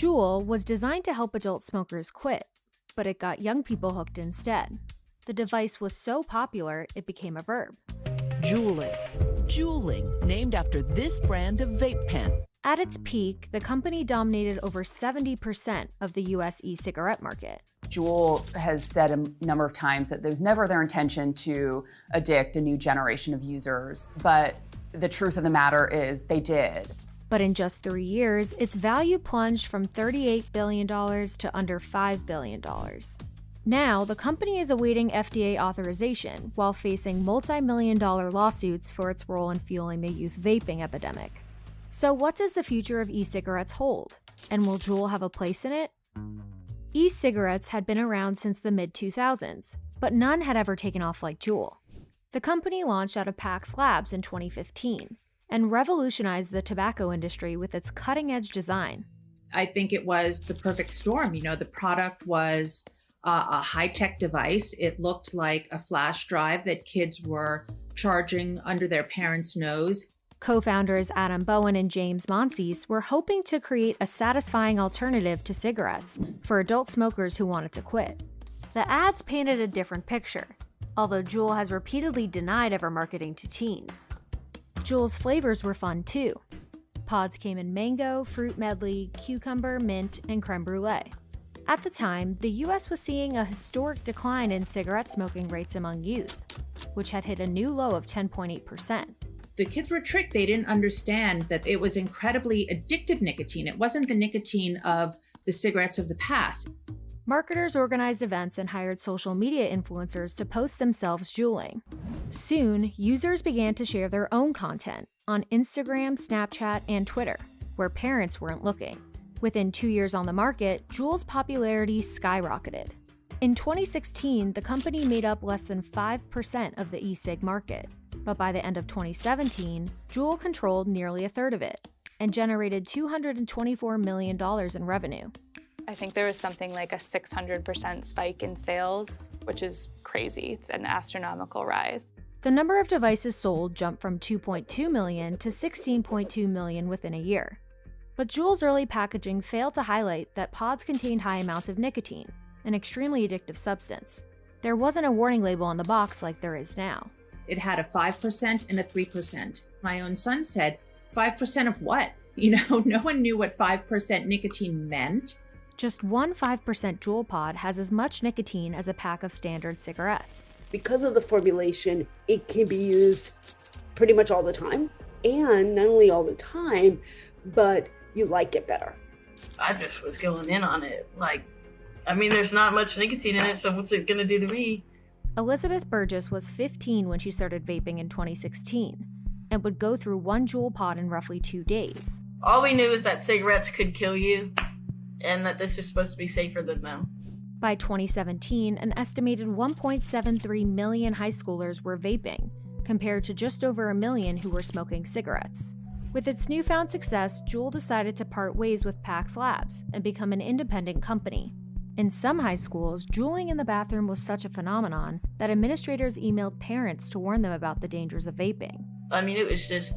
Juul was designed to help adult smokers quit, but it got young people hooked instead. The device was so popular, it became a verb. Juuling. Juuling, named after this brand of vape pen. At its peak, the company dominated over 70% of the US e-cigarette market. Juul has said a number of times that it was never their intention to addict a new generation of users, but the truth of the matter is they did. But in just 3 years, its value plunged from $38 billion to under $5 billion. Now, the company is awaiting FDA authorization while facing multi-million-dollar lawsuits for its role in fueling the youth vaping epidemic. So what does the future of e-cigarettes hold? And will Juul have a place in it? E-cigarettes had been around since the mid-2000s, but none had ever taken off like Juul. The company launched out of Pax Labs in 2015 and revolutionized the tobacco industry with its cutting-edge design. I think it was the perfect storm. You know, the product was a high-tech device. It looked like a flash drive that kids were charging under their parents' nose. Co-founders Adam Bowen and James Monsees were hoping to create a satisfying alternative to cigarettes for adult smokers who wanted to quit. The ads painted a different picture, although Juul has repeatedly denied ever marketing to teens. Juul's flavors were fun too. Pods came in mango, fruit medley, cucumber, mint, and creme brulee. At the time, the US was seeing a historic decline in cigarette smoking rates among youth, which had hit a new low of 10.8%. The kids were tricked. They didn't understand that it was incredibly addictive nicotine. It wasn't the nicotine of the cigarettes of the past. Marketers organized events and hired social media influencers to post themselves juuling. Soon, users began to share their own content on Instagram, Snapchat, and Twitter, where parents weren't looking. Within 2 years on the market, Juul's popularity skyrocketed. In 2016, the company made up less than 5% of the e-cig market. But by the end of 2017, Juul controlled nearly a third of it and generated $224 million in revenue. I think there was something like a 600% spike in sales, which is crazy. It's an astronomical rise. The number of devices sold jumped from 2.2 million to 16.2 million within a year. But Juul's early packaging failed to highlight that pods contained high amounts of nicotine, an extremely addictive substance. There wasn't a warning label on the box like there is now. It had a 5% and a 3%. My own son said, 5% of what? You know, no one knew what 5% nicotine meant. Just one 5% Juul pod has as much nicotine as a pack of standard cigarettes. Because of the formulation, it can be used pretty much all the time. And not only all the time, but you like it better. I just was going in on it. There's not much nicotine in it, so what's it gonna do to me? Elizabeth Burgess was 15 when she started vaping in 2016 and would go through one Juul pod in roughly 2 days. All we knew is that cigarettes could kill you and that this was supposed to be safer than them. By 2017, an estimated 1.73 million high schoolers were vaping, compared to just over 1 million who were smoking cigarettes. With its newfound success, Juul decided to part ways with Pax Labs and become an independent company. In some high schools, juuling in the bathroom was such a phenomenon that administrators emailed parents to warn them about the dangers of vaping. It was just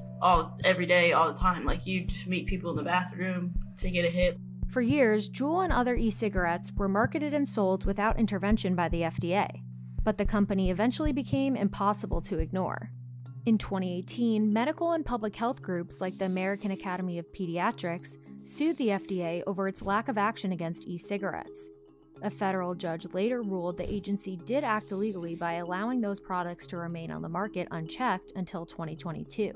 every day, all the time. You just meet people in the bathroom to get a hit. For years, Juul and other e-cigarettes were marketed and sold without intervention by the FDA, but the company eventually became impossible to ignore. In 2018, medical and public health groups like the American Academy of Pediatrics sued the FDA over its lack of action against e-cigarettes. A federal judge later ruled the agency did act illegally by allowing those products to remain on the market unchecked until 2022.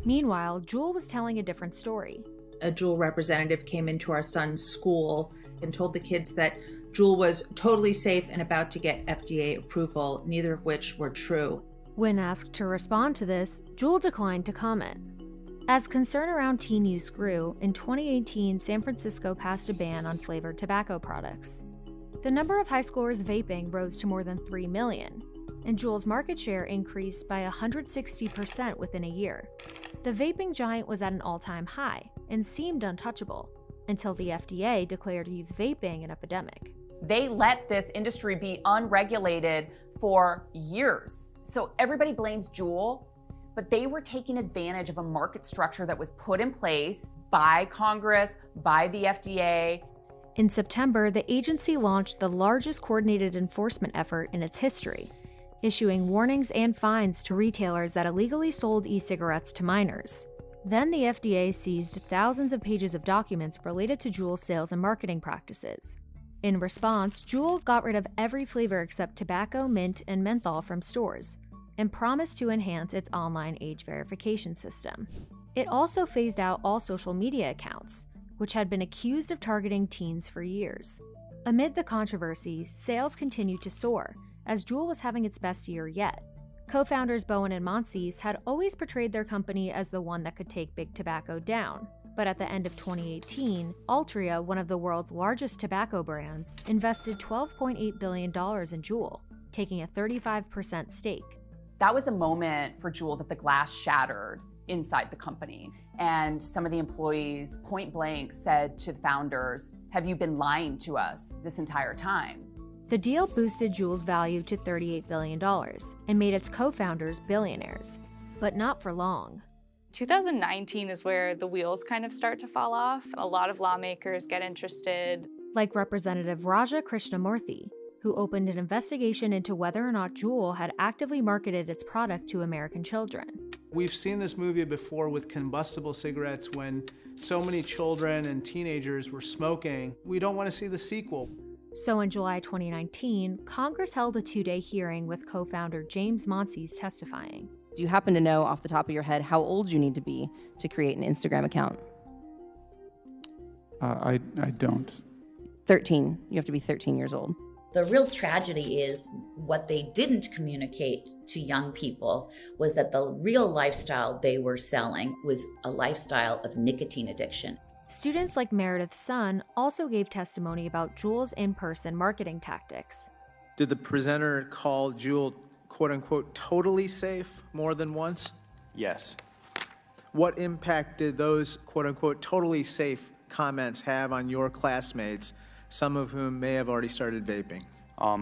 Meanwhile, Juul was telling a different story. A Juul representative came into our son's school and told the kids that Juul was totally safe and about to get FDA approval, neither of which were true. When asked to respond to this, Juul declined to comment. As concern around teen use grew, in 2018, San Francisco passed a ban on flavored tobacco products. The number of high schoolers vaping rose to more than 3 million, and Juul's market share increased by 160% within a year. The vaping giant was at an all-time high and seemed untouchable until the FDA declared youth vaping an epidemic. They let this industry be unregulated for years. So everybody blames Juul, but they were taking advantage of a market structure that was put in place by Congress, by the FDA. In September, the agency launched the largest coordinated enforcement effort in its history, issuing warnings and fines to retailers that illegally sold e-cigarettes to minors. Then the FDA seized thousands of pages of documents related to Juul's sales and marketing practices. In response, Juul got rid of every flavor except tobacco, mint, and menthol from stores, and promised to enhance its online age verification system. It also phased out all social media accounts, which had been accused of targeting teens for years. Amid the controversy, sales continued to soar, as Juul was having its best year yet. Co-founders Bowen and Monsees had always portrayed their company as the one that could take big tobacco down. But at the end of 2018, Altria, one of the world's largest tobacco brands, invested $12.8 billion in Juul, taking a 35% stake. That was a moment for Juul that the glass shattered inside the company. And some of the employees point blank said to the founders, "Have you been lying to us this entire time?" The deal boosted Juul's value to $38 billion and made its co-founders billionaires, but not for long. 2019 is where the wheels kind of start to fall off. A lot of lawmakers get interested. Like Representative Raja Krishnamurthy, who opened an investigation into whether or not Juul had actively marketed its product to American children. We've seen this movie before with combustible cigarettes when so many children and teenagers were smoking. We don't want to see the sequel. So in July 2019, Congress held a 2-day hearing with co-founder James Monsees testifying. Do you happen to know off the top of your head how old you need to be to create an Instagram account? I don't. 13. You have to be 13 years old. The real tragedy is what they didn't communicate to young people was that the real lifestyle they were selling was a lifestyle of nicotine addiction. Students like Meredith Sun also gave testimony about Juul's in-person marketing tactics. Did the presenter call Juul, quote unquote, totally safe more than once? Yes. What impact did those, quote unquote, totally safe comments have on your classmates, some of whom may have already started vaping?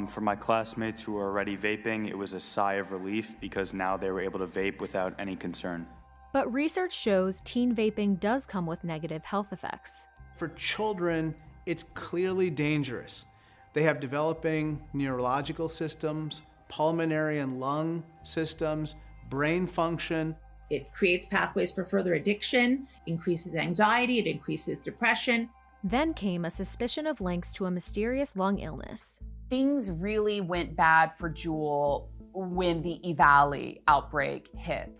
For my classmates who were already vaping, it was a sigh of relief because now they were able to vape without any concern. But research shows teen vaping does come with negative health effects. For children, it's clearly dangerous. They have developing neurological systems, pulmonary and lung systems, brain function. It creates pathways for further addiction, increases anxiety, it increases depression. Then came a suspicion of links to a mysterious lung illness. Things really went bad for Juul when the EVALI outbreak hit.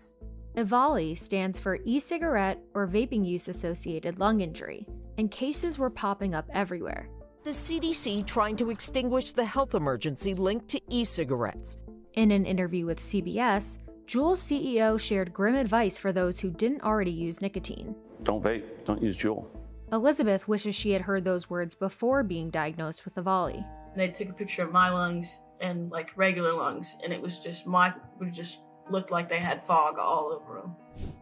EVALI stands for e-cigarette or vaping use associated lung injury, and cases were popping up everywhere. The CDC trying to extinguish the health emergency linked to e-cigarettes. In an interview with CBS, Juul's CEO shared grim advice for those who didn't already use nicotine. Don't vape, don't use Juul. Elizabeth wishes she had heard those words before being diagnosed with EVALI. They took a picture of my lungs and like regular lungs, and it was just looked like they had fog all over them.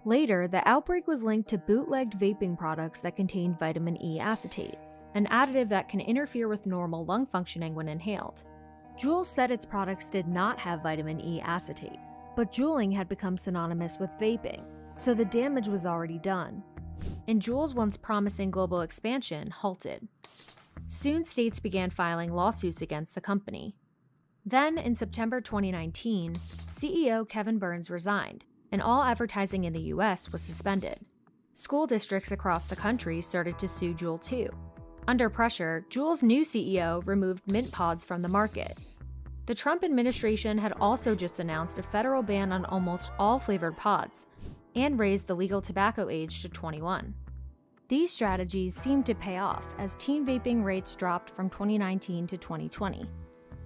Later, the outbreak was linked to bootlegged vaping products that contained vitamin E acetate, an additive that can interfere with normal lung functioning when inhaled. Juul said its products did not have vitamin E acetate, but juuling had become synonymous with vaping, so the damage was already done. And Juul's once promising global expansion halted. Soon, states began filing lawsuits against the company. Then, in September 2019, CEO Kevin Burns resigned, and all advertising in the US was suspended. School districts across the country started to sue Juul too. Under pressure, Juul's new CEO removed mint pods from the market. The Trump administration had also just announced a federal ban on almost all flavored pods, and raised the legal tobacco age to 21. These strategies seemed to pay off as teen vaping rates dropped from 2019 to 2020.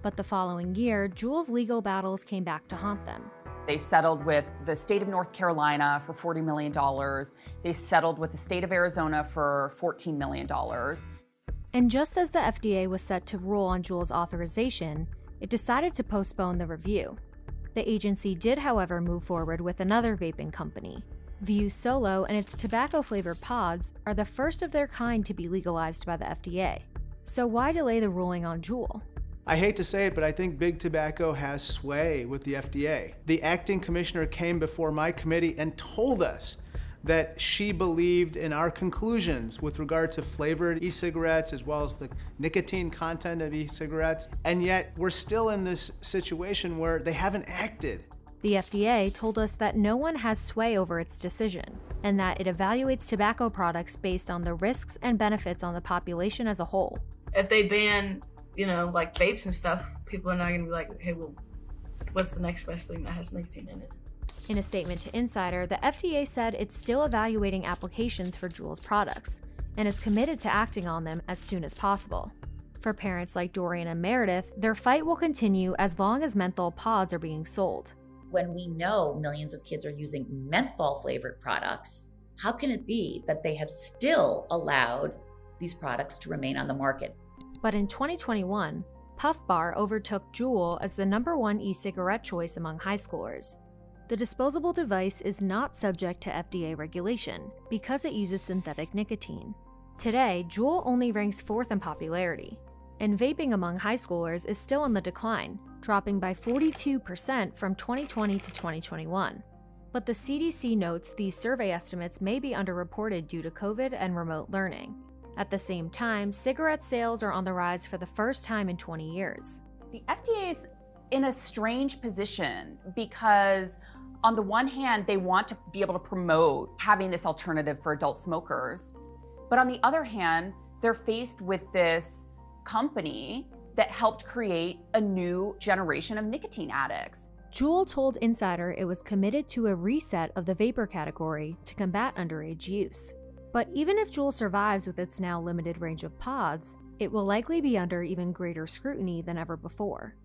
But the following year, Juul's legal battles came back to haunt them. They settled with the state of North Carolina for $40 million. They settled with the state of Arizona for $14 million. And just as the FDA was set to rule on Juul's authorization, it decided to postpone the review. The agency did, however, move forward with another vaping company. View Solo and its tobacco-flavored pods are the first of their kind to be legalized by the FDA. So why delay the ruling on Juul? I hate to say it, but I think big tobacco has sway with the FDA. The acting commissioner came before my committee and told us that she believed in our conclusions with regard to flavored e-cigarettes as well as the nicotine content of e-cigarettes, and yet we're still in this situation where they haven't acted. The FDA told us that no one has sway over its decision, and that it evaluates tobacco products based on the risks and benefits on the population as a whole. If they ban, like vapes and stuff, people are not going to be like, okay, well, what's the next best thing that has nicotine in it? In a statement to Insider, the FDA said it's still evaluating applications for Juul's products, and is committed to acting on them as soon as possible. For parents like Dorian and Meredith, their fight will continue as long as menthol pods are being sold. When we know millions of kids are using menthol-flavored products, how can it be that they have still allowed these products to remain on the market? But in 2021, Puff Bar overtook Juul as the #1 e-cigarette choice among high schoolers. The disposable device is not subject to FDA regulation because it uses synthetic nicotine. Today, Juul only ranks 4th in popularity, and vaping among high schoolers is still on the decline, dropping by 42% from 2020 to 2021. But the CDC notes these survey estimates may be underreported due to COVID and remote learning. At the same time, cigarette sales are on the rise for the first time in 20 years. The FDA is in a strange position because on the one hand, they want to be able to promote having this alternative for adult smokers. But on the other hand, they're faced with this company that helped create a new generation of nicotine addicts. Juul told Insider it was committed to a reset of the vapor category to combat underage use. But even if Juul survives with its now limited range of pods, it will likely be under even greater scrutiny than ever before.